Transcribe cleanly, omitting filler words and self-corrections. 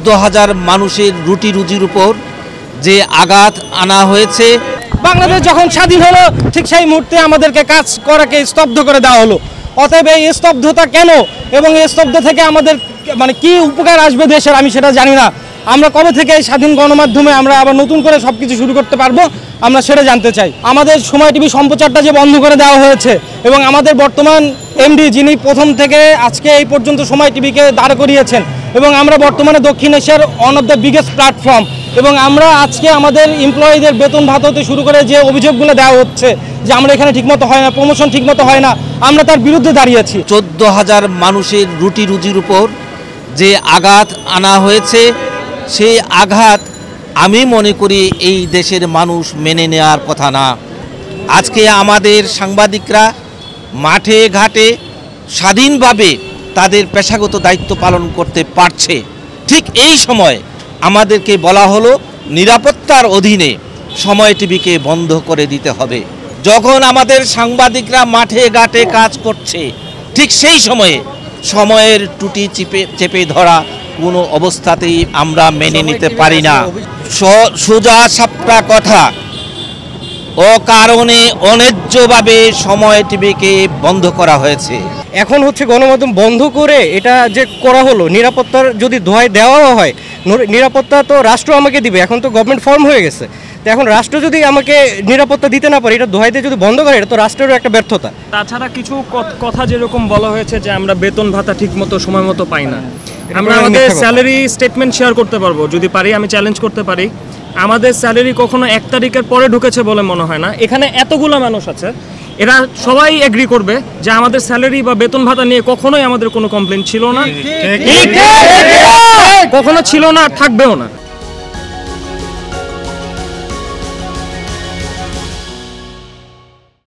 14,000 মানুষের রুটি রুজির উপর যে আঘাত আনা হয়েছে। বাংলাদেশ যখন স্বাধীন হলো ঠিক সেই মুহূর্তে আমাদেরকে কাজ করাকে স্তব্ধ করে দেওয়া হলো। অতএব এই স্তব্ধতা কেন এবং এই স্তব্ধ থেকে আমাদের কি উপকার আসবে দেশের, আমি সেটা জানি না। আমরা কবে থেকে এই স্বাধীন গণমাধ্যমে আমরা আবার নতুন করে সব কিছু শুরু করতে পারবো, আমরা সেটা জানতে চাই। আমাদের সময় টিভি সম্প্রচারটা যে বন্ধ করে দেওয়া হয়েছে এবং আমাদের বর্তমান এমডি যিনি প্রথম থেকে আজকে এই পর্যন্ত সময় টিভিকে দাঁড় করিয়েছেন এবং আমরা বর্তমানে দক্ষিণ এশিয়ার one of the biggest platform এবং আমরা আজকে আমাদের এমপ্লয়ীদের বেতন ভাতা হতে শুরু করে যে অভিযোগগুলো দেওয়া হচ্ছে যে আমরা এখানে ঠিকমতো হয় না, প্রমোশন ঠিকমতো হয় না, আমরা তার বিরুদ্ধে দাঁড়িয়েছি। 14,000 মানুষের রুটি রুজির উপর যে আঘাত আনা হয়েছে সেই আঘাত আমি মনে করি এই দেশের মানুষ মেনে নেওয়ার কথা না। আজকে আমাদের সাংবাদিকরা মাঠে ঘাটে স্বাধীনভাবে তাদের পেশাগত দায়িত্ব পালন করতে পারছে, ঠিক এই সময় আমাদেরকে বলা হলো নিরাপত্তার অধীনে সময় টিভিকে বন্ধ করে দিতে হবে। যখন আমাদের সাংবাদিকরা মাঠে ঘাটে কাজ করছে ঠিক সেই সময়ে সময়ের টুটি চেপে ধরা কোনো অবস্থাতেই আমরা মেনে নিতে পারি না। সোজা সাপটা কথা, অকারণে অন্যায্যভাবে সময় টিভিকে বন্ধ করা হয়েছে। এখন গণমাধ্যম বন্ধ করে এটা যে করা হলো, নিরাপত্তার যদি দোহাই দেওয়া হয়, নিরাপত্তা তো রাষ্ট্র আমাকে দিবে, এখন তো গভর্নমেন্ট ফর্ম হয়ে গেছে। তো এখন রাষ্ট্র যদি আমাকে নিরাপত্তা দিতে না পারে, এটা দোহাই দিয়ে যদি বন্ধ করে, এটা তো রাষ্ট্রেরও একটা ব্যর্থতা। তাছাড়া কিছু কথা যেরকম বলা হয়েছে যে আমরা বেতন ভাতা ঠিক মতো সময় মতো পাই না, আমরা আমাদের স্যালারি স্টেটমেন্ট শেয়ার করতে পারবো যদি পারি, আমি চ্যালেঞ্জ করতে পারি। আমাদের স্যালারি কখনো 1 তারিখের পরে ঢুকেছে বলে মনে হয় না। এখানে এতগুলো মানুষ আছে, এরা সবাই এগ্রি করবে যে আমাদের স্যালারি বা বেতন ভাতা নিয়ে কখনোই আমাদের কোনো কমপ্লেন ছিল না, কখনো ছিল না, থাকবেও না।